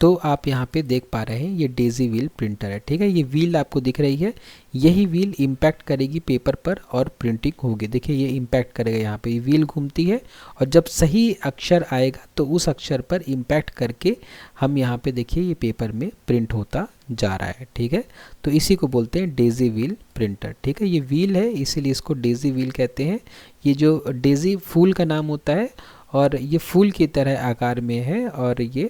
तो आप यहाँ पे देख पा रहे हैं ये डेजी व्हील प्रिंटर है, ठीक है। ये व्हील आपको दिख रही है, यही व्हील इम्पैक्ट करेगी पेपर पर और प्रिंटिंग होगी। देखिए ये इम्पैक्ट करेगा, यहाँ पे ये व्हील घूमती है और जब सही अक्षर आएगा तो उस अक्षर पर इम्पैक्ट करके हम यहाँ पे देखिए ये पेपर में प्रिंट होता जा रहा है, ठीक है। तो इसी को बोलते हैं डेजी व्हील प्रिंटर, ठीक है। ये व्हील है इसीलिए इसको डेजी व्हील कहते हैं। ये जो डेजी फूल का नाम होता है और ये फूल की तरह आकार में है और ये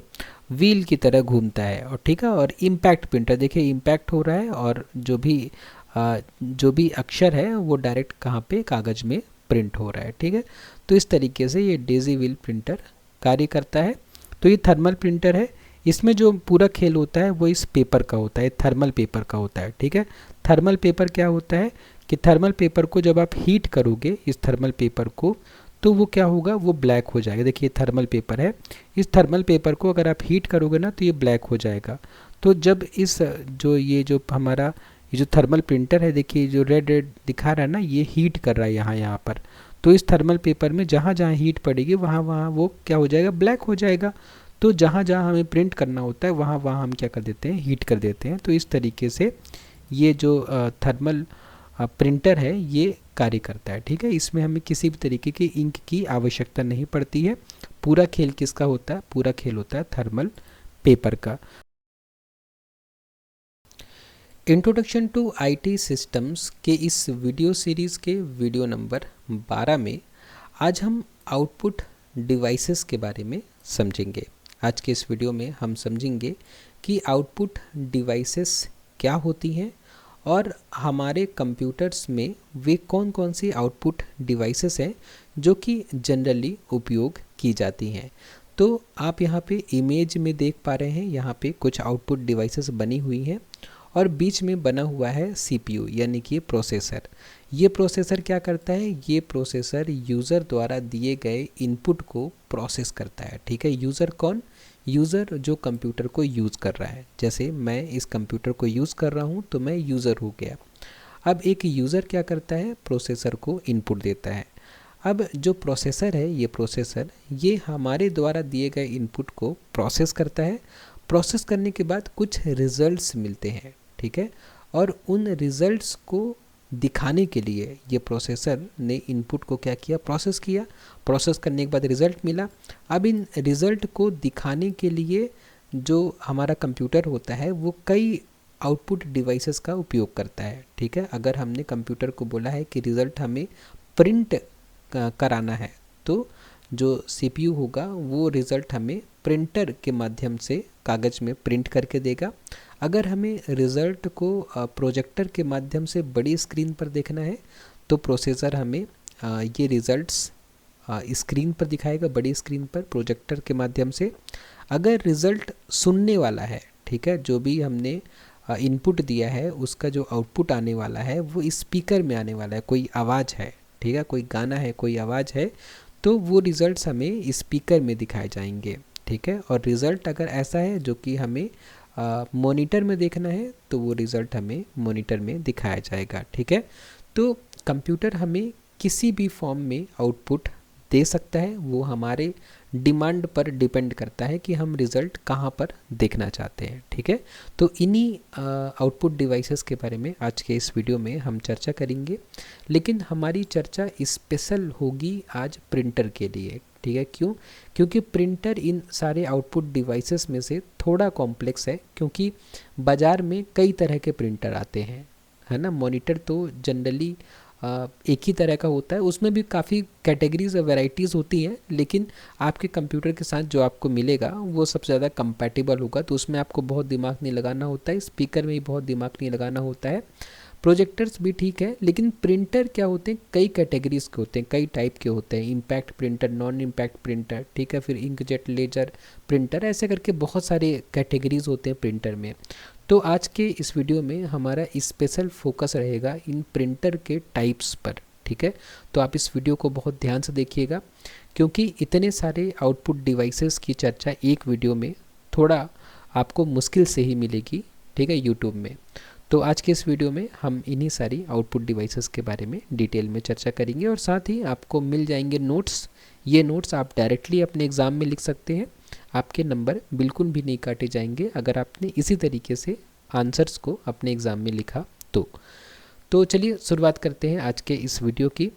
व्हील की तरह घूमता है, और ठीक है। और इम्पैक्ट प्रिंटर देखिए इम्पैक्ट हो रहा है और जो भी अक्षर है वो डायरेक्ट कहाँ पे कागज़ में प्रिंट हो रहा है, ठीक है। तो इस तरीके से ये डेजी व्हील प्रिंटर कार्य करता है। तो ये थर्मल प्रिंटर है, इसमें जो पूरा खेल होता है वो इस पेपर का होता है, थर्मल पेपर का होता है, ठीक है। थर्मल पेपर क्या होता है कि थर्मल पेपर को जब आप हीट करोगे इस थर्मल पेपर को, तो वो क्या होगा, वो ब्लैक हो जाएगा। देखिए थर्मल पेपर है, इस थर्मल पेपर को अगर आप हीट करोगे ना तो ये ब्लैक हो जाएगा। तो जब इस जो हमारा ये जो थर्मल प्रिंटर है, देखिए जो रेड रेड दिखा रहा है ना, ये हीट कर रहा है यहाँ पर। तो इस थर्मल पेपर में जहाँ जहाँ हीट पड़ेगी वहाँ वहाँ वो क्या हो जाएगा, ब्लैक हो जाएगा। तो जहाँ जहाँ हमें प्रिंट करना होता है वहाँ वहाँ हम क्या कर देते हैं, हीट कर देते हैं। तो इस तरीके से ये जो थर्मल प्रिंटर है ये कार्य करता है, ठीक है। इसमें हमें किसी भी तरीके की इंक की आवश्यकता नहीं पड़ती है। पूरा खेल किसका होता है, पूरा खेल होता है थर्मल पेपर का। इंट्रोडक्शन टू आईटी सिस्टम्स के इस वीडियो सीरीज़ के वीडियो नंबर 12 में आज हम आउटपुट डिवाइसेस के बारे में समझेंगे। आज के इस वीडियो में हम समझेंगे कि आउटपुट डिवाइसेस क्या होती हैं और हमारे कंप्यूटर्स में वे कौन कौन सी आउटपुट डिवाइसेस हैं जो कि जनरली उपयोग की जाती हैं। तो आप यहाँ पे इमेज में देख पा रहे हैं, यहाँ पे कुछ आउटपुट डिवाइसेस बनी हुई हैं और बीच में बना हुआ है सीपीयू यानी कि प्रोसेसर। ये प्रोसेसर क्या करता है, ये प्रोसेसर यूज़र द्वारा दिए गए इनपुट को प्रोसेस करता है, ठीक है। यूज़र कौन, यूज़र जो कंप्यूटर को यूज़ कर रहा है। जैसे मैं इस कंप्यूटर को यूज़ कर रहा हूँ तो मैं यूज़र हो गया। अब एक यूज़र क्या करता है, प्रोसेसर को इनपुट देता है। अब जो प्रोसेसर है, ये प्रोसेसर ये हमारे द्वारा दिए गए इनपुट को प्रोसेस करता है। प्रोसेस करने के बाद कुछ रिजल्ट्स मिलते हैं, ठीक है। और उन रिजल्ट्स को दिखाने के लिए ये प्रोसेसर ने इनपुट को क्या किया, प्रोसेस किया। प्रोसेस करने के बाद रिज़ल्ट मिला। अब इन रिज़ल्ट को दिखाने के लिए जो हमारा कंप्यूटर होता है वो कई आउटपुट डिवाइसेस का उपयोग करता है, ठीक है। अगर हमने कंप्यूटर को बोला है कि रिज़ल्ट हमें प्रिंट कराना है तो जो सीपीयू होगा वो रिज़ल्ट हमें प्रिंटर के माध्यम से कागज़ में प्रिंट करके देगा। अगर हमें रिज़ल्ट को प्रोजेक्टर के माध्यम से बड़ी स्क्रीन पर देखना है तो प्रोसेसर हमें ये रिज़ल्ट्स स्क्रीन पर दिखाएगा, बड़ी स्क्रीन पर प्रोजेक्टर के माध्यम से। अगर रिज़ल्ट सुनने वाला है, ठीक है, जो भी हमने इनपुट दिया है उसका जो आउटपुट आने वाला है वो स्पीकर में आने वाला है, कोई आवाज़ है, ठीक है, कोई गाना है, कोई आवाज़ है, तो वो रिज़ल्ट्स हमें स्पीकर में दिखाए जाएंगे, ठीक है। और रिज़ल्ट अगर ऐसा है जो कि हमें मॉनिटर में देखना है तो वो रिज़ल्ट हमें मॉनिटर में दिखाया जाएगा, ठीक है। तो कंप्यूटर हमें किसी भी फॉर्म में आउटपुट दे सकता है, वो हमारे डिमांड पर डिपेंड करता है कि हम रिज़ल्ट कहाँ पर देखना चाहते हैं, ठीक है। तो इन्हीं आउटपुट डिवाइसेस के बारे में आज के इस वीडियो में हम चर्चा करेंगे, लेकिन हमारी चर्चा स्पेशल होगी आज प्रिंटर के लिए, ठीक है। क्यों, क्योंकि प्रिंटर इन सारे आउटपुट डिवाइसेस में से थोड़ा कॉम्प्लेक्स है, क्योंकि बाज़ार में कई तरह के प्रिंटर आते हैं, है ना। मॉनिटर तो जनरली एक ही तरह का होता है, उसमें भी काफ़ी कैटेगरीज और वैरायटीज़ होती हैं, लेकिन आपके कंप्यूटर के साथ जो आपको मिलेगा वो सबसे ज़्यादा कंपैटिबल होगा। तो उसमें आपको बहुत दिमाग नहीं लगाना होता है, स्पीकर में भी बहुत दिमाग नहीं लगाना होता है, प्रोजेक्टर्स भी ठीक है। लेकिन प्रिंटर क्या होते हैं, कई कैटेगरीज के होते हैं, कई टाइप के होते हैं। Impact printer, non impact printer, ठीक है, फिर इंकजेट लेजर प्रिंटर, ऐसे करके बहुत सारे कैटेगरीज होते हैं प्रिंटर में। तो आज के इस वीडियो में हमारा स्पेशल फोकस रहेगा इन प्रिंटर के टाइप्स पर, ठीक है। तो आप इस वीडियो को बहुत ध्यान से देखिएगा, क्योंकि इतने सारे आउटपुट डिवाइसेस की चर्चा एक वीडियो में थोड़ा आपको मुश्किल से ही मिलेगी, ठीक है, यूट्यूब में। तो आज के इस वीडियो में हम इन्हीं सारी आउटपुट डिवाइसेस के बारे में डिटेल में चर्चा करेंगे और साथ ही आपको मिल जाएंगे नोट्स। ये नोट्स आप डायरेक्टली अपने एग्ज़ाम में लिख सकते हैं आपके नंबर बिल्कुल भी नहीं काटे जाएंगे अगर आपने इसी तरीके से आंसर्स को अपने एग्ज़ाम में लिखा तो चलिए शुरुआत करते हैं आज के इस वीडियो की।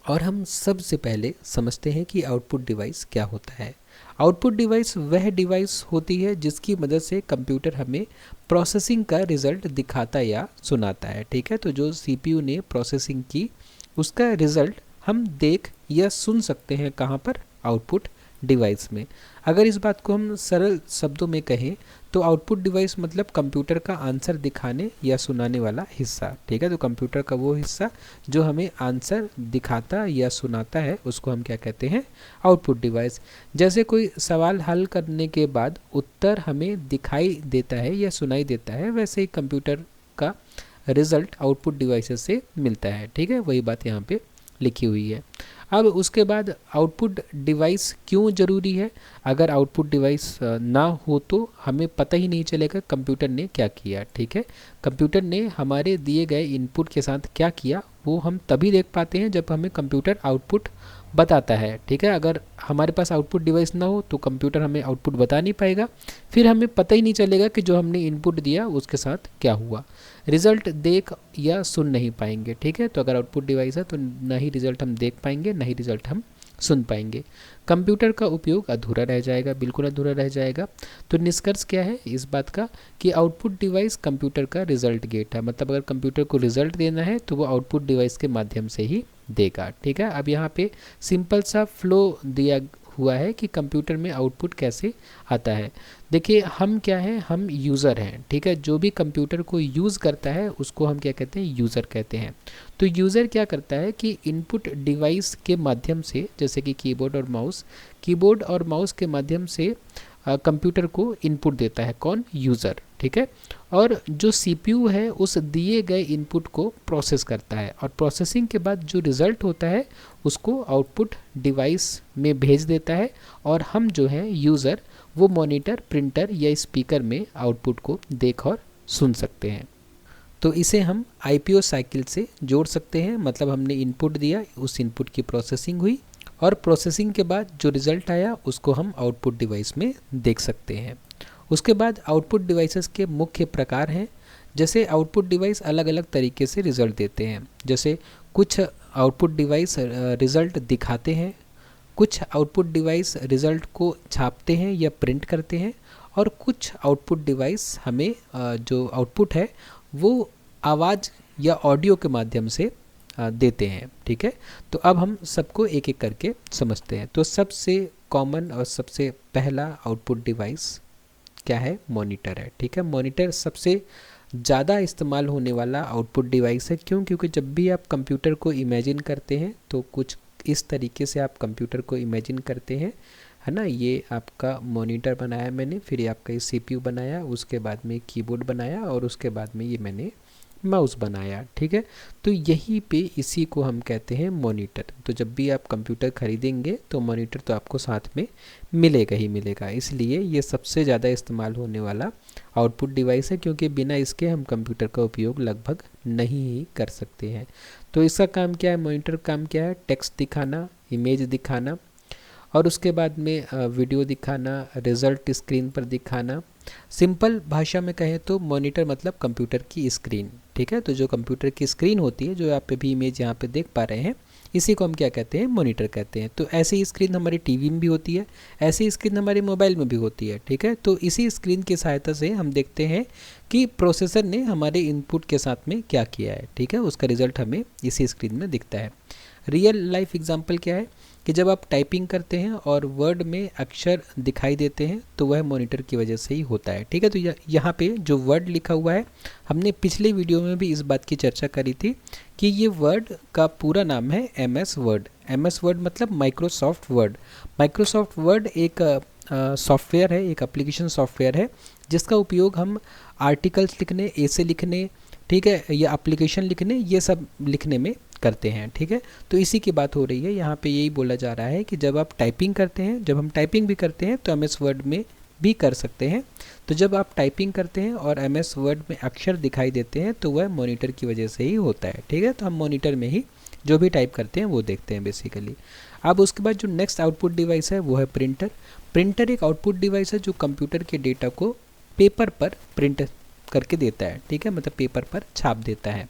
और हम सबसे पहले समझते हैं कि आउटपुट डिवाइस क्या होता है। आउटपुट डिवाइस वह डिवाइस होती है जिसकी मदद से कंप्यूटर हमें प्रोसेसिंग का रिज़ल्ट दिखाता या सुनाता है। ठीक है, तो जो सीपीयू ने प्रोसेसिंग की उसका रिज़ल्ट हम देख या सुन सकते हैं कहाँ पर, आउटपुट डिवाइस में। अगर इस बात को हम सरल शब्दों में कहें तो आउटपुट डिवाइस मतलब कंप्यूटर का आंसर दिखाने या सुनाने वाला हिस्सा। ठीक है, तो कंप्यूटर का वो हिस्सा जो हमें आंसर दिखाता या सुनाता है उसको हम क्या कहते हैं, आउटपुट डिवाइस। जैसे कोई सवाल हल करने के बाद उत्तर हमें दिखाई देता है या सुनाई देता है, वैसे ही कंप्यूटर का रिजल्ट आउटपुट डिवाइसेस से मिलता है। ठीक है, वही बात यहाँ पे लिखी हुई है। अब उसके बाद आउटपुट डिवाइस क्यों ज़रूरी है। अगर आउटपुट डिवाइस ना हो तो हमें पता ही नहीं चलेगा कंप्यूटर ने क्या किया। ठीक है, कंप्यूटर ने हमारे दिए गए इनपुट के साथ क्या किया वो हम तभी देख पाते हैं जब हमें कंप्यूटर आउटपुट बताता है। ठीक है, अगर हमारे पास आउटपुट डिवाइस ना हो तो कंप्यूटर हमें आउटपुट बता नहीं पाएगा, फिर हमें पता ही नहीं चलेगा कि जो हमने इनपुट दिया उसके साथ क्या हुआ। रिज़ल्ट देख या सुन नहीं पाएंगे। ठीक है, तो अगर आउटपुट डिवाइस है तो ना ही रिज़ल्ट हम देख पाएंगे, ना ही रिज़ल्ट हम सुन पाएंगे। कंप्यूटर का उपयोग अधूरा रह जाएगा, बिल्कुल अधूरा रह जाएगा। तो निष्कर्ष क्या है इस बात का कि आउटपुट डिवाइस कंप्यूटर का रिजल्ट गेट है। मतलब अगर कंप्यूटर को रिजल्ट देना है तो वो आउटपुट डिवाइस के माध्यम से ही देगा। ठीक है, अब यहाँ पे सिंपल सा फ्लो दिया हुआ है कि कंप्यूटर में आउटपुट कैसे आता है। देखिए हम क्या हैं, हम यूज़र हैं। ठीक है, जो भी कंप्यूटर को यूज़ करता है उसको हम क्या कहते हैं, यूज़र कहते हैं। तो यूज़र क्या करता है कि इनपुट डिवाइस के माध्यम से, जैसे कि कीबोर्ड और माउस के माध्यम से कंप्यूटर को इनपुट देता है। कौन, यूज़र। ठीक है, और जो सीपीयू है उस दिए गए इनपुट को प्रोसेस करता है और प्रोसेसिंग के बाद जो रिज़ल्ट होता है उसको आउटपुट डिवाइस में भेज देता है और हम जो है यूज़र वो मॉनिटर, प्रिंटर या स्पीकर में आउटपुट को देख और सुन सकते हैं। तो इसे हम आईपीओ साइकिल से जोड़ सकते हैं। मतलब हमने इनपुट दिया, उस इनपुट की प्रोसेसिंग हुई और प्रोसेसिंग के बाद जो रिज़ल्ट आया उसको हम आउटपुट डिवाइस में देख सकते हैं। उसके बाद आउटपुट डिवाइसेस के मुख्य प्रकार हैं। जैसे आउटपुट डिवाइस अलग अलग तरीके से रिज़ल्ट देते हैं। जैसे कुछ आउटपुट डिवाइस रिज़ल्ट दिखाते हैं, कुछ आउटपुट डिवाइस रिज़ल्ट को छापते हैं या प्रिंट करते हैं, और कुछ आउटपुट डिवाइस हमें जो आउटपुट है वो आवाज़ या ऑडियो के माध्यम से देते हैं। ठीक है, तो अब हम सबको एक एक करके समझते हैं। तो सबसे कॉमन और सबसे पहला आउटपुट डिवाइस क्या है, मॉनिटर है। ठीक है, मॉनिटर सबसे ज़्यादा इस्तेमाल होने वाला आउटपुट डिवाइस है। क्यों, क्योंकि जब भी आप कंप्यूटर को इमेजिन करते हैं तो कुछ इस तरीके से आप कंप्यूटर को इमेजिन करते हैं, है ना। ये आपका मॉनिटर बनाया मैंने, फिर ये आपका ये सीपीयू बनाया, उसके बाद में कीबोर्ड बनाया और उसके बाद में ये मैंने माउस बनाया। ठीक है, तो यहीं पे इसी को हम कहते हैं मॉनिटर। तो जब भी आप कंप्यूटर खरीदेंगे तो मॉनिटर तो आपको साथ में मिलेगा ही मिलेगा। इसलिए ये सबसे ज़्यादा इस्तेमाल होने वाला आउटपुट डिवाइस है, क्योंकि बिना इसके हम कंप्यूटर का उपयोग लगभग नहीं ही कर सकते हैं। तो इसका काम क्या है, मॉनिटर काम क्या है, टेक्स्ट दिखाना, इमेज दिखाना, और उसके बाद में वीडियो दिखाना, रिज़ल्ट स्क्रीन पर दिखाना। सिंपल भाषा में कहें तो मॉनिटर मतलब कंप्यूटर की स्क्रीन। ठीक है, तो जो कंप्यूटर की स्क्रीन होती है, जो आप अभी इमेज यहाँ पे देख पा रहे हैं, इसी को हम क्या कहते हैं, मॉनिटर कहते हैं। तो ऐसी ही स्क्रीन हमारी टीवी में भी होती है, ऐसी स्क्रीन हमारे मोबाइल में भी होती है। ठीक है, तो इसी स्क्रीन की सहायता से हम देखते हैं कि प्रोसेसर ने हमारे इनपुट के साथ में क्या किया है। ठीक है, उसका रिजल्ट हमें इसी स्क्रीन में दिखता है। रियल लाइफ एग्जांपल क्या है कि जब आप टाइपिंग करते हैं और वर्ड में अक्षर दिखाई देते हैं तो वह मॉनिटर की वजह से ही होता है। ठीक है, तो यहाँ पे जो वर्ड लिखा हुआ है, हमने पिछले वीडियो में भी इस बात की चर्चा करी थी कि ये वर्ड का पूरा नाम है MS वर्ड। MS वर्ड मतलब माइक्रोसॉफ्ट वर्ड। माइक्रोसॉफ्ट वर्ड एक सॉफ्टवेयर है, एक एप्लीकेशन सॉफ्टवेयर है जिसका उपयोग हम आर्टिकल्स लिखने, ऐसे लिखने, ठीक है, या एप्लीकेशन लिखने, ये सब लिखने में करते हैं। ठीक है, तो इसी की बात हो रही है। यहाँ पे यही बोला जा रहा है कि जब आप टाइपिंग करते हैं, जब हम टाइपिंग भी करते हैं तो MS वर्ड में भी कर सकते हैं। तो जब आप टाइपिंग करते हैं और MS वर्ड में अक्षर दिखाई देते हैं तो वह मॉनिटर की वजह से ही होता है। ठीक है, तो हम मॉनिटर में ही जो भी टाइप करते हैं वो देखते हैं बेसिकली। अब उसके बाद जो नेक्स्ट आउटपुट डिवाइस है वो है प्रिंटर। प्रिंटर एक आउटपुट डिवाइस है जो कंप्यूटर के डेटा को पेपर पर प्रिंट करके देता है, ठीक है, मतलब पेपर पर छाप देता है।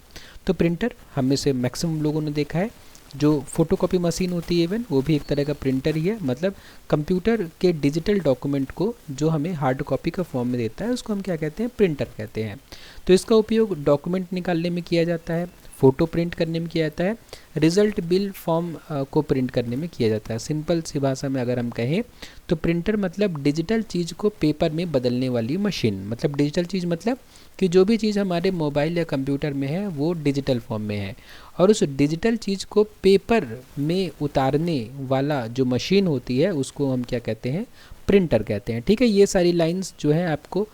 तो प्रिंटर हम में से मैक्सिमम लोगों ने देखा है, जो फोटोकॉपी मशीन होती है इवन वो भी एक तरह का प्रिंटर ही है, मतलब कंप्यूटर के डिजिटल डॉक्यूमेंट को जो हमें हार्ड कॉपी का फॉर्म में देता है उसको हम क्या कहते हैं, प्रिंटर कहते हैं। तो इसका उपयोग डॉक्यूमेंट निकालने में किया जाता है, फ़ोटो प्रिंट करने में किया जाता है, रिजल्ट बिल फॉर्म को प्रिंट करने में किया जाता है। सिंपल सी भाषा में अगर हम कहें तो प्रिंटर मतलब डिजिटल चीज़ को पेपर में बदलने वाली मशीन। मतलब डिजिटल चीज़ मतलब कि जो भी चीज़ हमारे मोबाइल या कंप्यूटर में है वो डिजिटल फॉर्म में है, और उस डिजिटल चीज़ को पेपर में उतारने वाला जो मशीन होती है उसको हम क्या कहते हैं, प्रिंटर कहते हैं। ठीक है, ये सारी लाइंस जो है आपको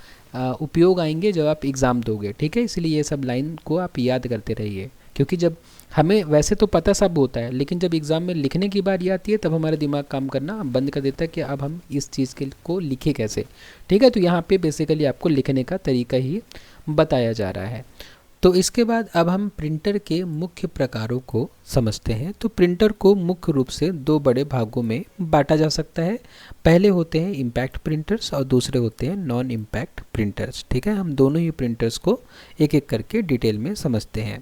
उपयोग आएंगे जब आप एग्ज़ाम दोगे, ठीक है, इसलिए ये सब लाइन को आप याद करते रहिए, क्योंकि जब हमें वैसे तो पता सब होता है लेकिन जब एग्ज़ाम में लिखने की बारी आती है तब हमारा दिमाग काम करना बंद कर देता है कि अब हम इस चीज़ के को लिखे कैसे। ठीक है, तो यहाँ पे बेसिकली आपको लिखने का तरीका ही बताया जा रहा है। तो इसके बाद अब हम प्रिंटर के मुख्य प्रकारों को समझते हैं। तो प्रिंटर को मुख्य रूप से दो बड़े भागों में बांटा जा सकता है। पहले होते हैं इम्पैक्ट प्रिंटर्स और दूसरे होते हैं नॉन इम्पैक्ट प्रिंटर्स। ठीक है, हम दोनों ही प्रिंटर्स को एक एक करके डिटेल में समझते हैं।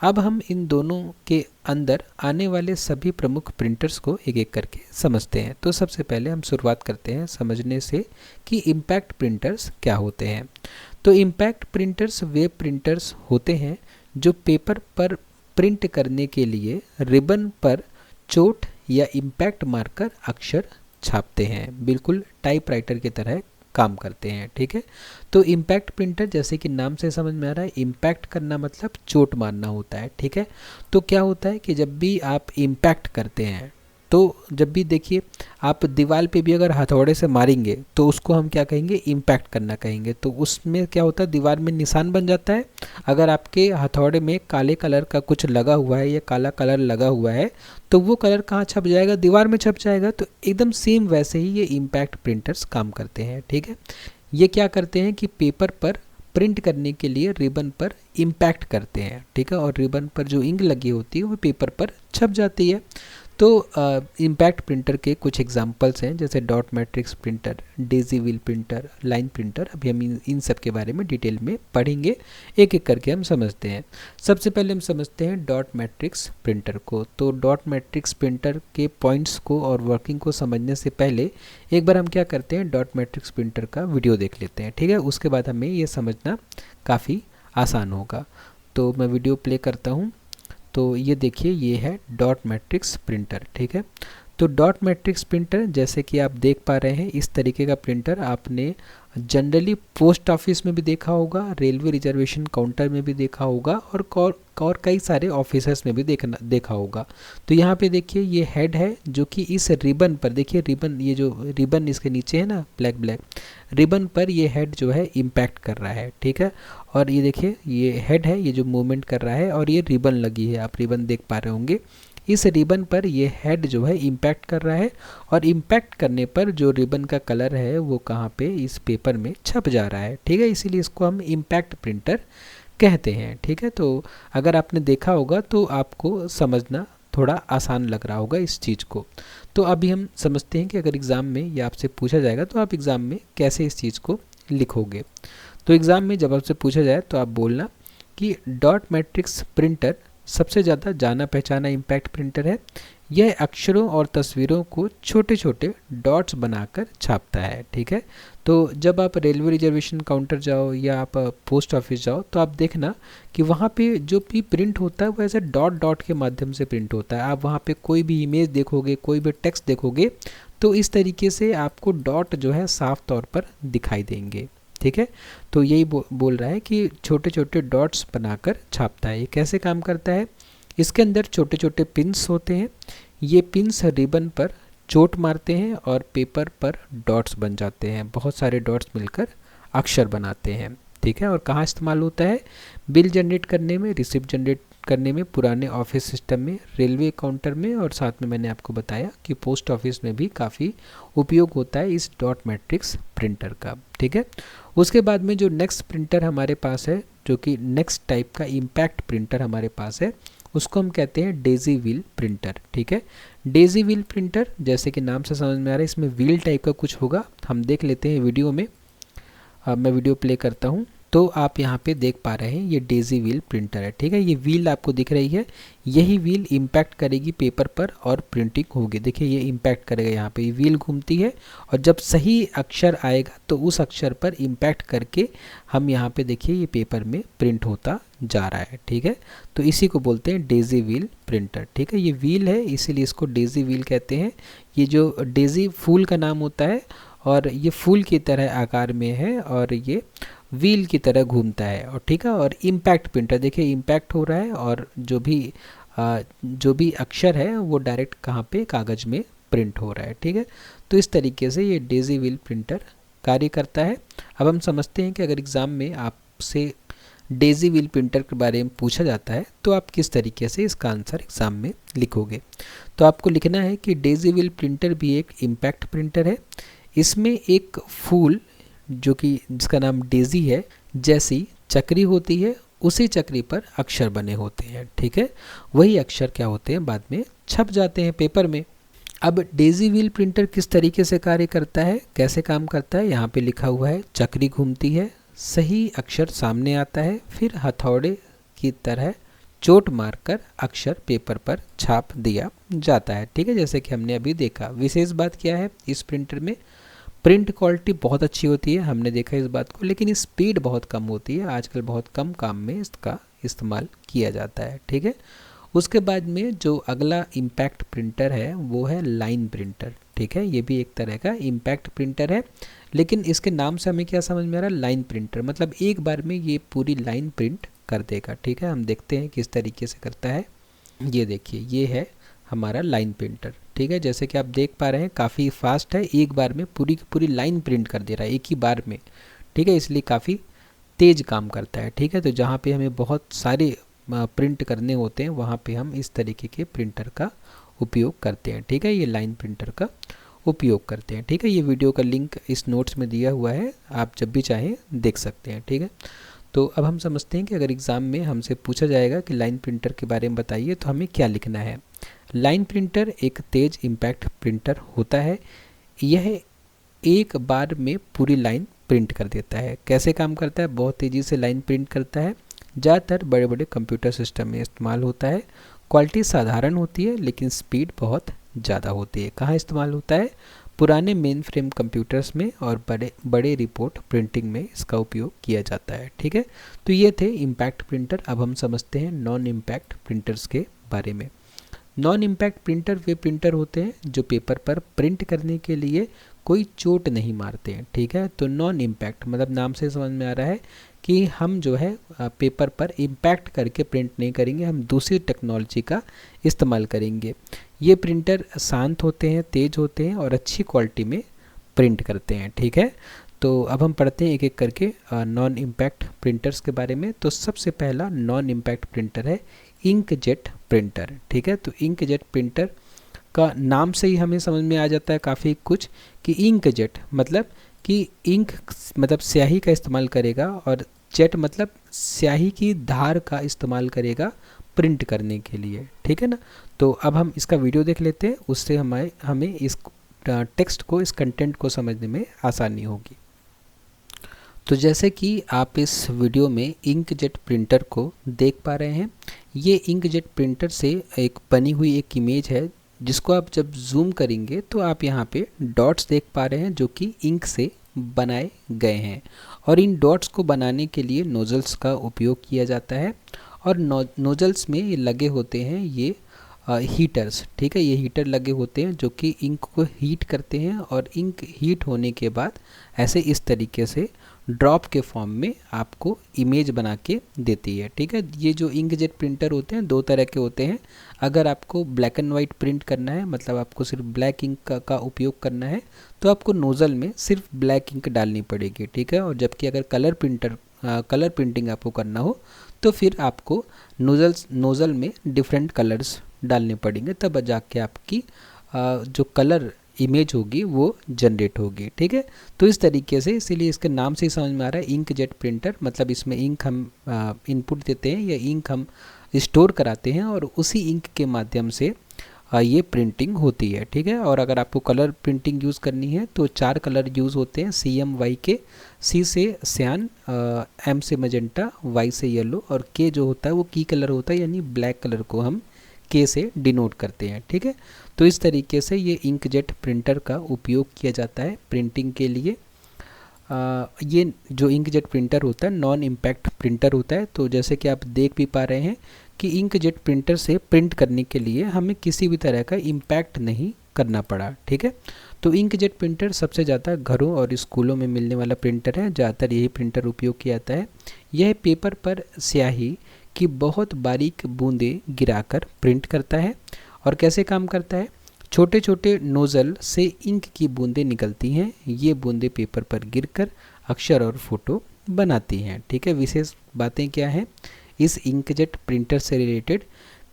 अब हम इन दोनों के अंदर आने वाले सभी प्रमुख प्रिंटर्स को एक एक करके समझते हैं। तो सबसे पहले हम शुरुआत करते हैं समझने से कि इम्पैक्ट प्रिंटर्स क्या होते हैं। तो इम्पैक्ट प्रिंटर्स वे प्रिंटर्स होते हैं जो पेपर पर प्रिंट करने के लिए रिबन पर चोट या इम्पैक्ट मारकर अक्षर छापते हैं, बिल्कुल टाइपराइटर की तरह काम करते हैं। ठीक है, तो इम्पैक्ट प्रिंटर जैसे कि नाम से समझ में आ रहा है, इम्पैक्ट करना मतलब चोट मारना होता है। ठीक है, तो क्या होता है कि जब भी आप इम्पैक्ट करते हैं तो जब भी देखिए आप दीवार पे भी अगर हथौड़े से मारेंगे तो उसको हम क्या कहेंगे, इम्पैक्ट करना कहेंगे। तो उसमें क्या होता है, दीवार में निशान बन जाता है। अगर आपके हथौड़े में काले कलर का कुछ लगा हुआ है या काला कलर लगा हुआ है तो वो कलर कहाँ छप जाएगा, दीवार में छप जाएगा। तो एकदम सेम वैसे ही ये इम्पैक्ट प्रिंटर्स काम करते हैं। ठीक है, ये क्या करते हैं कि पेपर पर प्रिंट करने के लिए रिबन पर इम्पैक्ट करते हैं। ठीक है, और रिबन पर जो इंक लगी होती है वो पेपर पर छप जाती है। तो इम्पैक्ट प्रिंटर के कुछ एग्जांपल्स हैं जैसे dot matrix printer, Daisy wheel printer, line printer. अभी हम इन सब के बारे में डिटेल में पढ़ेंगे, एक एक करके हम समझते हैं। सबसे पहले हम समझते हैं डॉट मैट्रिक्स प्रिंटर को। तो डॉट मैट्रिक्स प्रिंटर के पॉइंट्स को और वर्किंग को समझने से पहले एक बार हम क्या करते हैं, डॉट मैट्रिक्स प्रिंटर का वीडियो देख लेते हैं। ठीक है, उसके बाद हमें ये समझना काफ़ी आसान होगा। तो मैं वीडियो प्ले करता हूँ। तो ये देखिए, ये है डॉट मैट्रिक्स प्रिंटर। ठीक है, तो डॉट मैट्रिक्स प्रिंटर जैसे कि आप देख पा रहे हैं, इस तरीके का प्रिंटर आपने जनरली पोस्ट ऑफिस में भी देखा होगा, रेलवे रिजर्वेशन काउंटर में भी देखा होगा और कई सारे ऑफिसर्स में भी देखा होगा। तो यहाँ पे देखिए ये हेड है जो कि इस रिबन पर, देखिए रिबन, ये जो रिबन इसके नीचे है ना ब्लैक रिबन पर ये हेड जो है इम्पैक्ट कर रहा है। ठीक है, और ये देखिए ये हेड है, ये जो मूवमेंट कर रहा है, और ये रिबन लगी है, आप रिबन देख पा रहे होंगे। इस रिबन पर ये हेड जो है इम्पैक्ट कर रहा है, और इम्पैक्ट करने पर जो रिबन का कलर है वो कहाँ पे, इस पेपर में छप जा रहा है। ठीक है, इसीलिए इसको हम इम्पैक्ट प्रिंटर कहते हैं। ठीक है, तो अगर आपने देखा होगा तो आपको समझना थोड़ा आसान लग रहा होगा इस चीज़ को। तो अभी हम समझते हैं कि अगर एग्ज़ाम में ये आपसे पूछा जाएगा तो आप एग्ज़ाम में कैसे इस चीज़ को लिखोगे। तो एग्ज़ाम में जब आपसे पूछा जाए तो आप बोलना कि डॉट मैट्रिक्स प्रिंटर सबसे ज़्यादा जाना पहचाना इम्पैक्ट प्रिंटर है। यह अक्षरों और तस्वीरों को छोटे छोटे डॉट्स बनाकर छापता है। ठीक है, तो जब आप रेलवे रिजर्वेशन काउंटर जाओ या आप पोस्ट ऑफिस जाओ तो आप देखना कि वहाँ पे जो भी प्रिंट होता है वो ऐसे डॉट डॉट के माध्यम से प्रिंट होता है। आप वहाँ पे कोई भी इमेज देखोगे, कोई भी टेक्स्ट देखोगे तो इस तरीके से आपको डॉट जो है साफ तौर पर दिखाई देंगे। ठीक है, तो यही बोल रहा है कि छोटे छोटे डॉट्स बनाकर छापता है। ये कैसे काम करता है, इसके अंदर छोटे छोटे पिन्स होते हैं। ये पिन्स रिबन पर चोट मारते हैं और पेपर पर डॉट्स बन जाते हैं। बहुत सारे डॉट्स मिलकर अक्षर बनाते हैं। ठीक है, और कहाँ इस्तेमाल होता है, बिल जनरेट करने में, रिसिप्ट जनरेट करने में, पुराने ऑफिस सिस्टम में, रेलवे काउंटर में, और साथ में मैंने आपको बताया कि पोस्ट ऑफिस में भी काफ़ी उपयोग होता है इस डॉट मैट्रिक्स प्रिंटर का। ठीक है, उसके बाद में जो नेक्स्ट प्रिंटर हमारे पास है, जो कि नेक्स्ट टाइप का इम्पैक्ट प्रिंटर हमारे पास है, उसको हम कहते हैं डेजी व्हील प्रिंटर। ठीक है, डेजी व्हील प्रिंटर जैसे कि नाम से समझ में आ रहा है, इसमें व्हील टाइप का कुछ होगा, हम देख लेते हैं वीडियो में। मैं वीडियो प्ले करता हूँ तो आप यहाँ पे देख पा रहे हैं ये डेजी व्हील प्रिंटर है। ठीक है, ये व्हील आपको दिख रही है, यही व्हील इम्पैक्ट करेगी पेपर पर और प्रिंटिंग होगी। देखिए ये इम्पैक्ट करेगा, यहाँ पे व्हील घूमती है और जब सही अक्षर आएगा तो उस अक्षर पर इम्पैक्ट करके हम यहाँ पे देखिए ये पेपर में प्रिंट होता जा रहा है। ठीक है, तो इसी को बोलते हैं डेजी व्हील प्रिंटर। ठीक है, ये व्हील है इसीलिए इसको डेजी व्हील कहते हैं। ये जो डेजी फूल का नाम होता है और ये फूल की तरह आकार में है और ये व्हील की तरह घूमता है। और ठीक है, और इम्पैक्ट प्रिंटर देखिए इम्पैक्ट हो रहा है और जो भी अक्षर है वो डायरेक्ट कहाँ पे कागज़ में प्रिंट हो रहा है। ठीक है, तो इस तरीके से ये डेजी व्हील प्रिंटर कार्य करता है। अब हम समझते हैं कि अगर एग्ज़ाम में आपसे डेजी व्हील प्रिंटर के बारे में पूछा जाता है तो आप किस तरीके से इसका आंसर एग्ज़ाम में लिखोगे। तो आपको लिखना है कि डेजी व्हील प्रिंटर भी एक इम्पैक्ट प्रिंटर है। इसमें एक फूल जो कि जिसका नाम डेजी है जैसी चक्री होती है, उसी चक्री पर अक्षर बने होते हैं। ठीक है, वही अक्षर क्या होते हैं बाद में छप जाते हैं पेपर में। अब डेजी व्हील प्रिंटर किस तरीके से कार्य करता है, कैसे काम करता है, यहाँ पे लिखा हुआ है। चक्री घूमती है, सही अक्षर सामने आता है, फिर हथौड़े की तरह चोट मारकर अक्षर पेपर पर छाप दिया जाता है। ठीक है, जैसे कि हमने अभी देखा। विशेष बात क्या है इस प्रिंटर में, प्रिंट क्वालिटी बहुत अच्छी होती है, हमने देखा इस बात को, लेकिन स्पीड बहुत कम होती है। आजकल बहुत कम काम में इसका इस्तेमाल किया जाता है। ठीक है, उसके बाद में जो अगला इम्पैक्ट प्रिंटर है वो है लाइन प्रिंटर। ठीक है, ये भी एक तरह का इम्पैक्ट प्रिंटर है, लेकिन इसके नाम से हमें क्या समझ में आ रहा है, लाइन प्रिंटर, मतलब एक बार में ये पूरी लाइन प्रिंट कर देगा। ठीक है, हम देखते हैं किस तरीके से करता है। ये देखिए ये है हमारा लाइन प्रिंटर। ठीक है, जैसे कि आप देख पा रहे हैं काफ़ी फास्ट है, एक बार में पूरी की पूरी लाइन प्रिंट कर दे रहा है एक ही बार में। ठीक है, इसलिए काफ़ी तेज़ काम करता है। ठीक है, तो जहाँ पे हमें बहुत सारे प्रिंट करने होते हैं वहाँ पे हम इस तरीके के प्रिंटर का उपयोग करते हैं। ठीक है, ये लाइन प्रिंटर का उपयोग करते हैं। ठीक है, ये वीडियो का लिंक इस नोट्स में दिया हुआ है, आप जब भी चाहें देख सकते हैं। ठीक है, तो अब हम समझते हैं कि अगर एग्ज़ाम में हमसे पूछा जाएगा कि लाइन प्रिंटर के बारे में बताइए तो हमें क्या लिखना है। लाइन प्रिंटर एक तेज इम्पैक्ट प्रिंटर होता है। यह एक बार में पूरी लाइन प्रिंट कर देता है। कैसे काम करता है, बहुत तेज़ी से लाइन प्रिंट करता है। ज़्यादातर बड़े बड़े कंप्यूटर सिस्टम में इस्तेमाल होता है। क्वालिटी साधारण होती है लेकिन स्पीड बहुत ज़्यादा होती है। कहाँ इस्तेमाल होता है, पुराने मेन फ्रेम कंप्यूटर्स में और बड़े बड़े रिपोर्ट प्रिंटिंग में इसका उपयोग किया जाता है। ठीक है, तो ये थे इम्पैक्ट प्रिंटर। अब हम समझते हैं नॉन इम्पैक्ट प्रिंटर्स के बारे में। नॉन इम्पैक्ट प्रिंटर वे प्रिंटर होते हैं जो पेपर पर प्रिंट करने के लिए कोई चोट नहीं मारते हैं। ठीक है, तो नॉन इम्पैक्ट मतलब नाम से समझ में आ रहा है कि हम जो है पेपर पर इम्पैक्ट करके प्रिंट नहीं करेंगे, हम दूसरी टेक्नोलॉजी का इस्तेमाल करेंगे। ये प्रिंटर शांत होते हैं, तेज़ होते हैं और अच्छी क्वालिटी में प्रिंट करते हैं। ठीक है, तो अब हम पढ़ते हैं एक एक करके नॉन इम्पैक्ट प्रिंटर्स के बारे में। तो सबसे पहला नॉन इम्पैक्ट प्रिंटर है इंकजेट प्रिंटर। ठीक है, तो इंकजेट प्रिंटर का नाम से ही हमें समझ में आ जाता है काफ़ी कुछ कि इंकजेट मतलब कि इंक मतलब स्याही का इस्तेमाल करेगा और जेट मतलब स्याही की धार का इस्तेमाल करेगा प्रिंट करने के लिए। ठीक है ना, तो अब हम इसका वीडियो देख लेते हैं, उससे हमें इस टेक्स्ट को, इस कंटेंट को समझने में आसानी होगी। तो जैसे कि आप इस वीडियो में इंकजेट प्रिंटर को देख पा रहे हैं, ये इंकजेट प्रिंटर से एक बनी हुई एक इमेज है जिसको आप जब जूम करेंगे तो आप यहाँ पे डॉट्स देख पा रहे हैं जो कि इंक से बनाए गए हैं। और इन डॉट्स को बनाने के लिए नोजल्स का उपयोग किया जाता है और नोजल्स में ये लगे होते हैं ये हीटर्स। ठीक है, ये हीटर लगे होते हैं जो कि इंक को हीट करते हैं और इंक हीट होने के बाद ऐसे इस तरीके से ड्रॉप के फॉर्म में आपको इमेज बना के देती है। ठीक है, ये जो इंकजेट प्रिंटर होते हैं दो तरह के होते हैं। अगर आपको ब्लैक एंड वाइट प्रिंट करना है, मतलब आपको सिर्फ ब्लैक इंक का उपयोग करना है, तो आपको नोज़ल में सिर्फ ब्लैक इंक डालनी पड़ेगी। ठीक है, और जबकि अगर कलर प्रिंटिंग आपको करना हो तो फिर आपको नोज़ल में डिफरेंट कलर्स डालने पड़ेंगे, तब जाके आपकी जो कलर इमेज होगी वो जनरेट होगी। ठीक है, तो इस तरीके से, इसीलिए इसके नाम से ही समझ में आ रहा है इंकजेट प्रिंटर, मतलब इसमें इंक हम इनपुट देते हैं या इंक हम स्टोर कराते हैं और उसी इंक के माध्यम से ये प्रिंटिंग होती है। ठीक है, और अगर आपको कलर प्रिंटिंग यूज़ करनी है तो 4 कलर यूज़ होते हैं, CMY के, C से सियान, M से मजेंटा, Y से येलो और K जो होता है वो की कलर होता है, यानी ब्लैक कलर को हम K से डिनोट करते हैं। ठीक है, तो इस तरीके से ये इंकजेट प्रिंटर का उपयोग किया जाता है प्रिंटिंग के लिए। ये जो इंकजेट प्रिंटर होता है नॉन इम्पैक्ट प्रिंटर होता है। तो जैसे कि आप देख भी पा रहे हैं कि इंकजेट प्रिंटर से प्रिंट करने के लिए हमें किसी भी तरह का इम्पैक्ट नहीं करना पड़ा। ठीक है, तो इंकजेट प्रिंटर सबसे ज़्यादा घरों और स्कूलों में मिलने वाला प्रिंटर है, ज़्यादातर यही प्रिंटर उपयोग किया जाता है। यह पेपर पर स्याही की बहुत बारीक बूंदें गिराकर प्रिंट करता है। और कैसे काम करता है, छोटे छोटे नोज़ल से इंक की बूंदें निकलती हैं, ये बूंदें पेपर पर गिरकर अक्षर और फोटो बनाती हैं। ठीक है, विशेष बातें क्या हैं इस इंकजेट प्रिंटर से रिलेटेड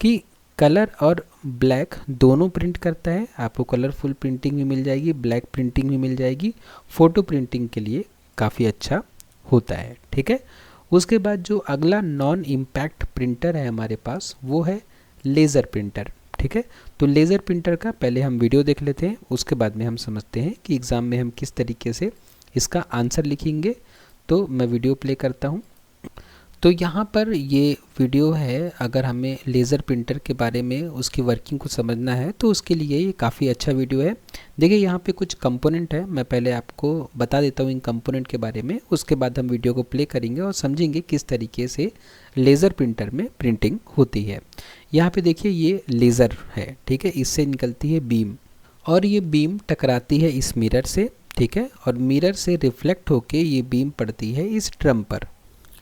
कि कलर और ब्लैक दोनों प्रिंट करता है। आपको कलरफुल प्रिंटिंग भी मिल जाएगी, ब्लैक प्रिंटिंग भी मिल जाएगी। फ़ोटो प्रिंटिंग के लिए काफ़ी अच्छा होता है। ठीक है, उसके बाद जो अगला नॉन इम्पैक्ट प्रिंटर है हमारे पास वो है लेज़र प्रिंटर। ठीक है, तो लेज़र प्रिंटर का पहले हम वीडियो देख लेते हैं, उसके बाद में हम समझते हैं कि एग्ज़ाम में हम किस तरीके से इसका आंसर लिखेंगे। तो मैं वीडियो प्ले करता हूँ। तो यहाँ पर ये वीडियो है, अगर हमें लेज़र प्रिंटर के बारे में उसकी वर्किंग को समझना है तो उसके लिए ये काफ़ी अच्छा वीडियो है। देखिए यहाँ पे कुछ कंपोनेंट है, मैं पहले आपको बता देता हूँ इन कंपोनेंट के बारे में, उसके बाद हम वीडियो को प्ले करेंगे और समझेंगे किस तरीके से लेज़र प्रिंटर में प्रिंटिंग होती है। यहाँ पे देखिए ये लेज़र है। ठीक है, इससे निकलती है बीम और ये बीम टकराती है इस मिरर से। ठीक है, और मिरर से रिफ्लेक्ट होके ये बीम पड़ती है इस ड्रम पर।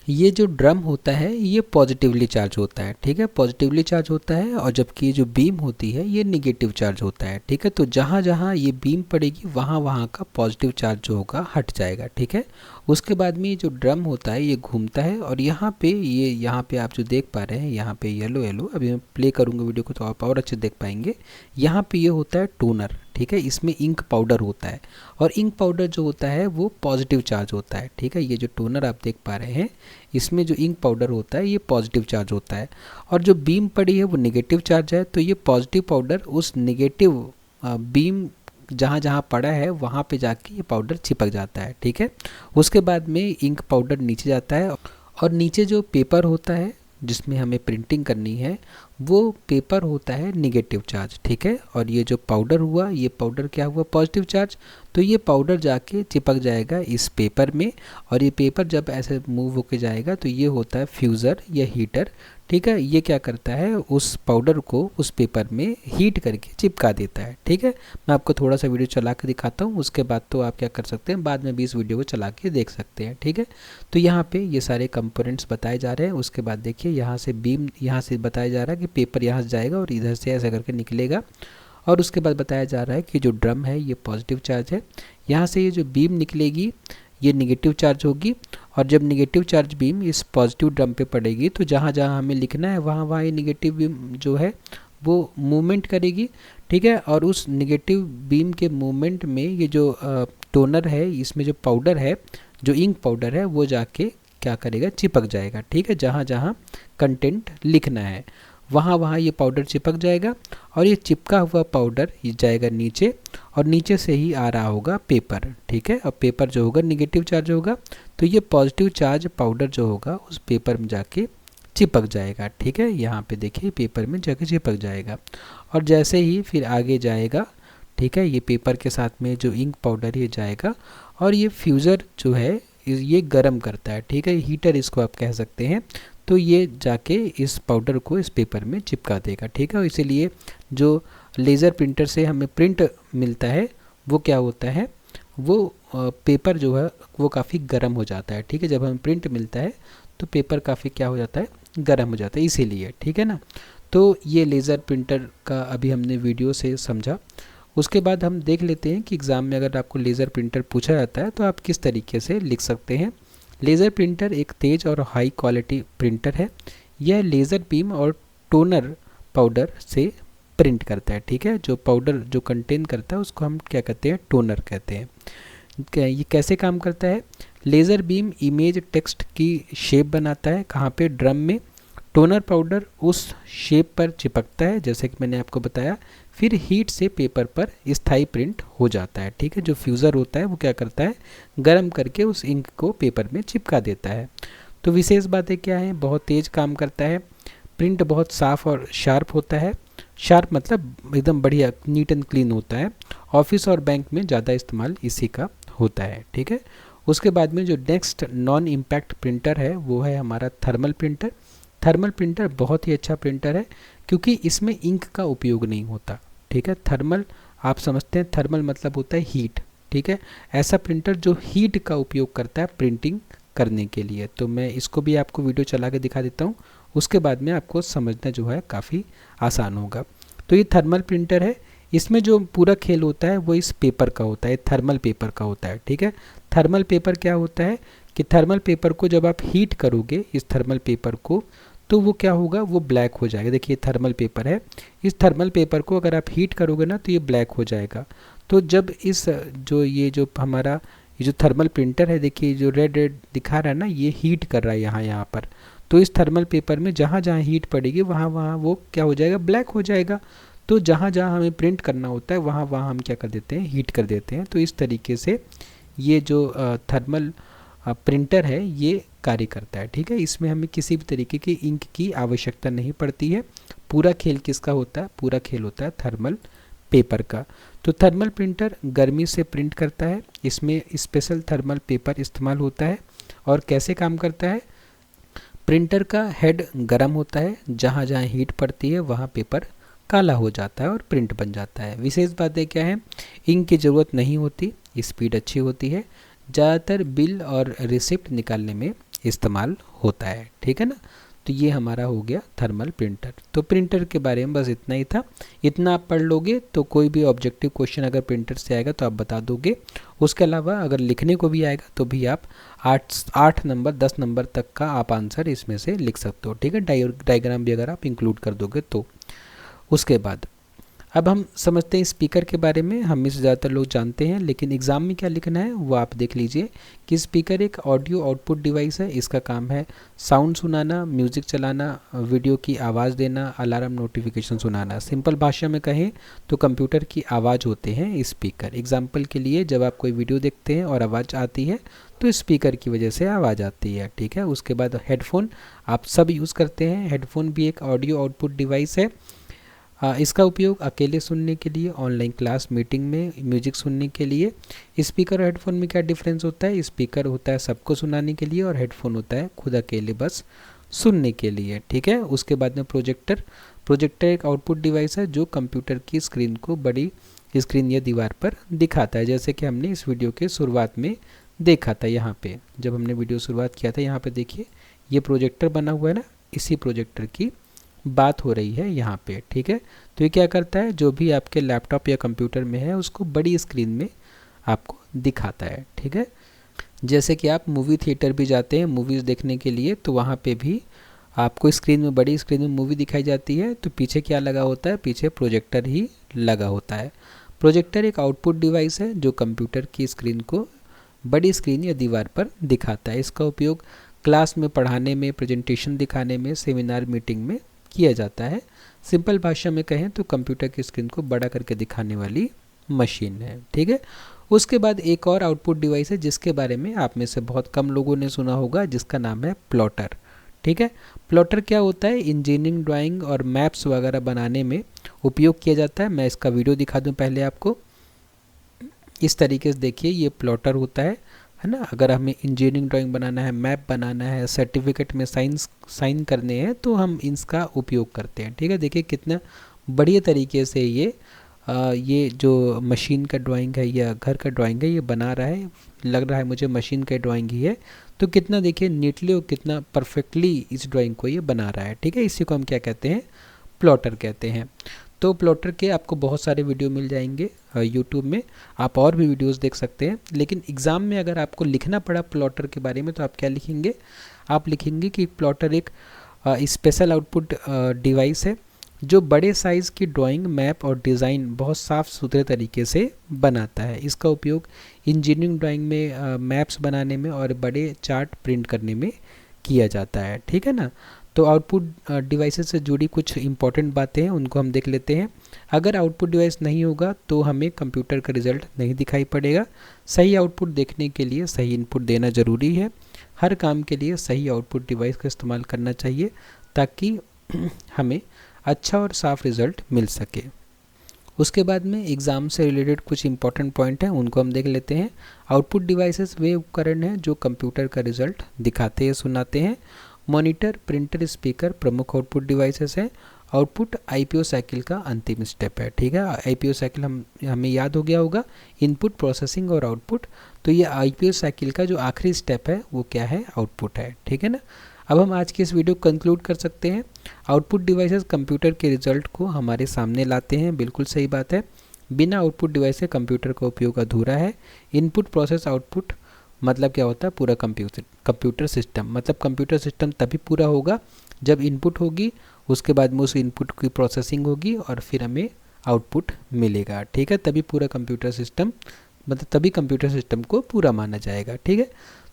ये जो ड्रम होता है ये पॉजिटिवली चार्ज होता है। ठीक है, पॉजिटिवली चार्ज होता है, और जबकि ये जो बीम होती है ये निगेटिव चार्ज होता है। ठीक है, तो जहाँ जहाँ ये बीम पड़ेगी वहाँ वहाँ का पॉजिटिव चार्ज जो होगा हट जाएगा। ठीक है, उसके बाद में ये जो ड्रम होता है ये घूमता है और यहाँ पे आप जो देख पा रहे हैं यहाँ पे येलो येलो, अभी मैं प्ले करूँगा वीडियो को तो आप और अच्छे देख पाएंगे। यहाँ पे ये होता है टोनर। ठीक है, इसमें इंक पाउडर होता है और इंक पाउडर जो होता है वो पॉजिटिव चार्ज होता है। ठीक है, ये जो टोनर आप देख पा रहे हैं इसमें जो इंक पाउडर होता है ये पॉजिटिव चार्ज होता है, और जो बीम पड़ी है वो नेगेटिव चार्ज है। तो ये पॉजिटिव पाउडर उस नेगेटिव बीम जहाँ जहाँ पड़ा है वहाँ पे जाके ये पाउडर चिपक जाता है। ठीक है, उसके बाद में इंक पाउडर नीचे जाता है और नीचे जो पेपर होता है जिसमें हमें प्रिंटिंग करनी है वो पेपर होता है निगेटिव चार्ज। ठीक है, और ये जो पाउडर हुआ ये पाउडर क्या हुआ, पॉजिटिव चार्ज। तो ये पाउडर जाके चिपक जाएगा इस पेपर में, और ये पेपर जब ऐसे मूव होके जाएगा तो ये होता है फ्यूज़र या हीटर। ठीक है, ये क्या करता है उस पाउडर को उस पेपर में हीट करके चिपका देता है। ठीक है, मैं आपको थोड़ा सा वीडियो चला के दिखाता हूँ, उसके बाद तो आप क्या कर सकते हैं बाद में भी इस वीडियो को चला के देख सकते हैं। ठीक है, तो यहाँ पे ये सारे कंपोनेंट्स बताए जा रहे हैं। उसके बाद देखिए यहाँ से बीम, यहाँ से बताया जा रहा है कि पेपर यहाँ से जाएगा और इधर से ऐसा करके निकलेगा, और उसके बाद बताया जा रहा है कि जो ड्रम है ये पॉजिटिव चार्ज है, यहाँ से ये जो बीम निकलेगी ये निगेटिव चार्ज होगी, और जब निगेटिव चार्ज बीम इस पॉजिटिव ड्रम पे पड़ेगी तो जहाँ जहाँ हमें लिखना है वहाँ वहाँ ये निगेटिव बीम जो है वो मूवमेंट करेगी। ठीक है, और उस निगेटिव बीम के मूवमेंट में ये जो टोनर है इसमें जो पाउडर है, जो इंक पाउडर है वो जाके क्या करेगा, चिपक जाएगा। ठीक है, जहाँ जहाँ कंटेंट लिखना है वहाँ वहाँ ये पाउडर चिपक जाएगा, और ये चिपका हुआ पाउडर ये जाएगा नीचे, और नीचे से ही आ रहा होगा पेपर। ठीक है, और पेपर जो होगा निगेटिव चार्ज होगा, तो ये पॉजिटिव चार्ज पाउडर जो होगा उस पेपर में जाके चिपक जाएगा। ठीक है, यहाँ पे देखिए पेपर में जाके चिपक जाएगा, और जैसे ही फिर आगे जाएगा, ठीक है, ये पेपर के साथ में जो इंक पाउडर ये जाएगा, और ये फ्यूज़र जो है ये गर्म करता है। ठीक है, हीटर इसको आप कह सकते हैं। तो ये जाके इस पाउडर को इस पेपर में चिपका देगा। ठीक है, इसीलिए जो लेज़र प्रिंटर से हमें प्रिंट मिलता है वो क्या होता है, वो पेपर जो है वो काफ़ी गर्म हो जाता है। ठीक है, जब हमें प्रिंट मिलता है तो पेपर काफ़ी क्या हो जाता है, गर्म हो जाता है इसीलिए। ठीक है ना, तो ये लेज़र प्रिंटर का अभी हमने वीडियो से समझा। उसके बाद हम देख लेते हैं कि एग्ज़ाम में अगर आपको लेज़र प्रिंटर पूछा जाता है तो आप किस तरीके से लिख सकते हैं। लेज़र प्रिंटर एक तेज़ और हाई क्वालिटी प्रिंटर है। यह लेज़र बीम और टोनर पाउडर से प्रिंट करता है। ठीक है, जो पाउडर जो कंटेन करता है उसको हम क्या कहते हैं, टोनर कहते हैं। ये कैसे काम करता है, लेज़र बीम इमेज टेक्स्ट की शेप बनाता है, कहाँ पे, ड्रम में। टोनर पाउडर उस शेप पर चिपकता है जैसे कि मैंने आपको बताया, फिर हीट से पेपर पर स्थायी प्रिंट हो जाता है। ठीक है, जो फ्यूज़र होता है वो क्या करता है, गर्म करके उस इंक को पेपर में चिपका देता है। तो विशेष बातें क्या हैं, बहुत तेज़ काम करता है, प्रिंट बहुत साफ़ और शार्प होता है, शार्प मतलब एकदम बढ़िया नीट एंड क्लीन होता है। ऑफिस और बैंक में ज़्यादा इस्तेमाल इसी का होता है। ठीक है, उसके बाद में जो नेक्स्ट नॉन इम्पैक्ट प्रिंटर है वो है हमारा थर्मल प्रिंटर। थर्मल प्रिंटर बहुत ही अच्छा प्रिंटर है क्योंकि इसमें इंक का उपयोग नहीं होता। ठीक है, थर्मल आप समझते हैं, थर्मल मतलब होता है हीट। ठीक है, ऐसा प्रिंटर जो हीट का उपयोग करता है प्रिंटिंग करने के लिए। तो मैं इसको भी आपको वीडियो चला के दिखा देता हूँ, उसके बाद में आपको समझना जो है काफ़ी आसान होगा। तो ये थर्मल प्रिंटर है, इसमें जो पूरा खेल होता है वो इस पेपर का होता है, थर्मल पेपर का होता है। ठीक है, थर्मल पेपर क्या होता है कि थर्मल पेपर को जब आप हीट करोगे इस थर्मल पेपर को, तो वो क्या होगा, वो ब्लैक हो जाएगा। देखिए थर्मल पेपर है, इस थर्मल पेपर को अगर आप हीट करोगे ना तो ये ब्लैक हो जाएगा। तो जब इस जो हमारा ये जो थर्मल प्रिंटर है, देखिए जो रेड रेड दिखा रहा है ना, ये हीट कर रहा है यहाँ पर। तो इस थर्मल पेपर में जहाँ जहाँ हीट पड़ेगी वहाँ वहाँ वो क्या हो जाएगा, ब्लैक हो जाएगा। तो जहाँ जहाँ हमें प्रिंट करना होता है वहाँ वहाँ हम क्या कर देते हैं, हीट कर देते हैं। तो इस तरीके से ये जो थर्मल प्रिंटर है ये कार्य करता है। ठीक है, इसमें हमें किसी भी तरीके की इंक की आवश्यकता नहीं पड़ती है। पूरा खेल किसका होता है, पूरा खेल होता है थर्मल पेपर का। तो थर्मल प्रिंटर गर्मी से प्रिंट करता है, इसमें स्पेशल थर्मल पेपर इस्तेमाल होता है। और कैसे काम करता है, प्रिंटर का हेड गर्म होता है, जहाँ जहाँ हीट पड़ती है वहाँ पेपर काला हो जाता है और प्रिंट बन जाता है। विशेष बातें क्या है, इंक की ज़रूरत नहीं होती, स्पीड अच्छी होती है, ज़्यादातर बिल और रिसिप्ट निकालने में इस्तेमाल होता है। ठीक है ना, तो ये हमारा हो गया थर्मल प्रिंटर। तो प्रिंटर के बारे में बस इतना ही था, इतना आप पढ़ लोगे तो कोई भी ऑब्जेक्टिव क्वेश्चन अगर प्रिंटर से आएगा तो आप बता दोगे। उसके अलावा अगर लिखने को भी आएगा तो भी आप 8 नंबर 10 नंबर तक का आप आंसर इसमें से लिख सकते हो। ठीक है, डायग्राम भी अगर आप इंक्लूड कर दोगे तो। उसके बाद अब हम समझते हैं स्पीकर के बारे में। हम इसे ज़्यादातर लोग जानते हैं, लेकिन एग्ज़ाम में क्या लिखना है वो आप देख लीजिए कि स्पीकर एक ऑडियो आउटपुट डिवाइस है। इसका काम है साउंड सुनाना, म्यूज़िक चलाना, वीडियो की आवाज़ देना, अलार्म नोटिफिकेशन सुनाना। सिंपल भाषा में कहें तो कंप्यूटर की आवाज़ होते हैं स्पीकर। एग्जाम्पल के लिए जब आप कोई वीडियो देखते हैं और आवाज़ आती है तो स्पीकर की वजह से आवाज़ आती है। ठीक है, उसके बाद हेडफोन आप सब यूज़ करते हैं। हेडफोन भी एक ऑडियो आउटपुट डिवाइस है। इसका उपयोग अकेले सुनने के लिए, ऑनलाइन क्लास मीटिंग में, म्यूजिक सुनने के लिए। स्पीकर और हेडफोन में क्या डिफरेंस होता है, स्पीकर होता है सबको सुनाने के लिए और हेडफोन होता है खुद अकेले बस सुनने के लिए। ठीक है, उसके बाद में प्रोजेक्टर। प्रोजेक्टर एक आउटपुट डिवाइस है जो कंप्यूटर की स्क्रीन को बड़ी स्क्रीन या दीवार पर दिखाता है, जैसे कि हमने इस वीडियो के शुरुआत में देखा था। यहाँ पे जब हमने वीडियो शुरुआत किया था, यहाँ पे देखिए ये प्रोजेक्टर बना हुआ है ना, इसी प्रोजेक्टर की बात हो रही है यहाँ पे। ठीक है, तो ये क्या करता है, जो भी आपके लैपटॉप या कंप्यूटर में है उसको बड़ी स्क्रीन में आपको दिखाता है। ठीक है, जैसे कि आप मूवी थिएटर भी जाते हैं मूवीज़ देखने के लिए, तो वहाँ पे भी आपको स्क्रीन में, बड़ी स्क्रीन में मूवी दिखाई जाती है, तो पीछे क्या लगा होता है, पीछे प्रोजेक्टर ही लगा होता है। प्रोजेक्टर एक आउटपुट डिवाइस है जो कंप्यूटर की स्क्रीन को बड़ी स्क्रीन या दीवार पर दिखाता है। इसका उपयोग क्लास में पढ़ाने में, प्रेजेंटेशन दिखाने में, सेमिनार मीटिंग में किया जाता है। सिंपल भाषा में कहें तो कंप्यूटर की स्क्रीन को बड़ा करके दिखाने वाली मशीन है। ठीक है, उसके बाद एक और आउटपुट डिवाइस है जिसके बारे में आप में से बहुत कम लोगों ने सुना होगा, जिसका नाम है प्लॉटर। ठीक है, प्लॉटर क्या होता है, इंजीनियरिंग ड्राइंग और मैप्स वगैरह बनाने में उपयोग किया जाता है। मैं इसका वीडियो दिखा दूं पहले आपको। इस तरीके से देखिए ये प्लॉटर होता है ना। अगर हमें इंजीनियरिंग ड्राइंग बनाना है, मैप बनाना है, सर्टिफिकेट में साइन करने हैं तो हम इसका उपयोग करते हैं। ठीक है, देखिए कितना बढ़िया तरीके से ये जो मशीन का ड्राइंग है या घर का ड्राइंग है ये बना रहा है, लग रहा है मुझे मशीन का ड्राइंग ही है। तो कितना देखिए नीटली और कितना परफेक्टली इस ड्राइंग को ये बना रहा है। ठीक है, इसी को हम क्या कहते हैं, प्लॉटर कहते हैं। तो प्लॉटर के आपको बहुत सारे वीडियो मिल जाएंगे यूट्यूब में, आप और भी वीडियोस देख सकते हैं। लेकिन एग्ज़ाम में अगर आपको लिखना पड़ा प्लॉटर के बारे में तो आप क्या लिखेंगे, आप लिखेंगे कि प्लॉटर एक स्पेशल आउटपुट डिवाइस है जो बड़े साइज़ की ड्राइंग, मैप और डिज़ाइन बहुत साफ़ सुथरे तरीके से बनाता है। इसका उपयोग इंजीनियरिंग ड्राइंग में, मैप्स बनाने में और बड़े चार्ट प्रिंट करने में किया जाता है। ठीक है ना, तो आउटपुट डिवाइसेस से जुड़ी कुछ इंपॉर्टेंट बातें हैं, उनको हम देख लेते हैं। अगर आउटपुट डिवाइस नहीं होगा तो हमें कंप्यूटर का रिजल्ट नहीं दिखाई पड़ेगा। सही आउटपुट देखने के लिए सही इनपुट देना ज़रूरी है। हर काम के लिए सही आउटपुट डिवाइस का इस्तेमाल करना चाहिए ताकि हमें अच्छा और साफ रिज़ल्ट मिल सके। उसके बाद में एग्ज़ाम से रिलेटेड कुछ इंपॉर्टेंट पॉइंट हैं, उनको हम देख लेते हैं। आउटपुट डिवाइसेस वे उपकरण हैं जो कंप्यूटर का रिजल्ट दिखाते हैं, सुनाते हैं। मॉनिटर, प्रिंटर, स्पीकर प्रमुख आउटपुट डिवाइसेस हैं। आउटपुट आईपीओ साइकिल का अंतिम स्टेप है। ठीक है, आईपीओ साइकिल हमें याद हो गया होगा, इनपुट, प्रोसेसिंग और आउटपुट। तो ये आईपीओ साइकिल का जो आखिरी स्टेप है वो क्या है, आउटपुट है। ठीक है ना। अब हम आज की इस वीडियो को कंक्लूड कर सकते हैं। आउटपुट डिवाइसेस कंप्यूटर के रिजल्ट को हमारे सामने लाते हैं, बिल्कुल सही बात है। बिना आउटपुट डिवाइस के कंप्यूटर का उपयोग अधूरा है। इनपुट, प्रोसेस, आउटपुट मतलब क्या होता है, पूरा कंप्यूटर सिस्टम। मतलब कंप्यूटर सिस्टम तभी पूरा होगा जब इनपुट होगी, उसके बाद में उस इनपुट की प्रोसेसिंग होगी और फिर हमें आउटपुट मिलेगा। ठीक है, तभी पूरा कंप्यूटर सिस्टम, मतलब तभी कंप्यूटर सिस्टम को पूरा माना जाएगा। ठीक है,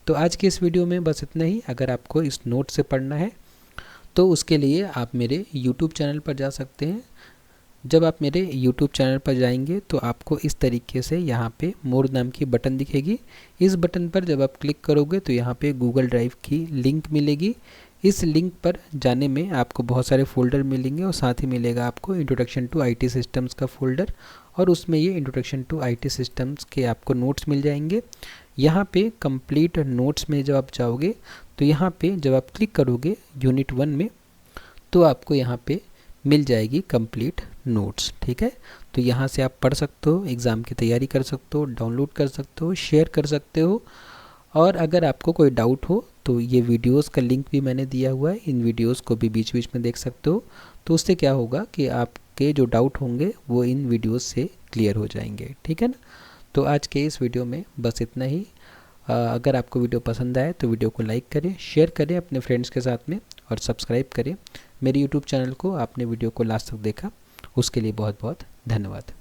तो आज के इस वीडियो में बस इतना ही। अगर आपको इस नोट से पढ़ना है तो उसके लिए आप मेरे YouTube चैनल पर जा सकते हैं। जब आप मेरे YouTube चैनल पर जाएंगे तो आपको इस तरीके से यहाँ पे मोर नाम की बटन दिखेगी। इस बटन पर जब आप क्लिक करोगे तो यहाँ पे गूगल ड्राइव की लिंक मिलेगी। इस लिंक पर जाने में आपको बहुत सारे फ़ोल्डर मिलेंगे और साथ ही मिलेगा आपको इंट्रोडक्शन टू आईटी सिस्टम्स का फ़ोल्डर, और उसमें ये इंट्रोडक्शन टू आईटी सिस्टम्स के आपको नोट्स मिल जाएंगे। यहाँ पे कंप्लीट नोट्स में जब आप जाओगे तो यहाँ पे जब आप क्लिक करोगे यूनिट 1 में तो आपको यहाँ पे मिल जाएगी कंप्लीट नोट्स। ठीक है, तो यहाँ से आप पढ़ सकते हो, एग्ज़ाम की तैयारी कर सकते हो, डाउनलोड कर सकते हो, शेयर कर सकते हो। और अगर आपको कोई डाउट हो तो ये वीडियोस का लिंक भी मैंने दिया हुआ है, इन वीडियोस को भी बीच बीच में देख सकते हो। तो उससे क्या होगा कि आपके जो डाउट होंगे वो इन वीडियोस से क्लियर हो जाएंगे। ठीक है ना। तो आज के इस वीडियो में बस इतना ही। अगर आपको वीडियो पसंद आए तो वीडियो को लाइक करें, शेयर करें अपने फ्रेंड्स के साथ में और सब्सक्राइब करें मेरे यूट्यूब चैनल को। आपने वीडियो को लास्ट तक देखा उसके लिए बहुत बहुत धन्यवाद।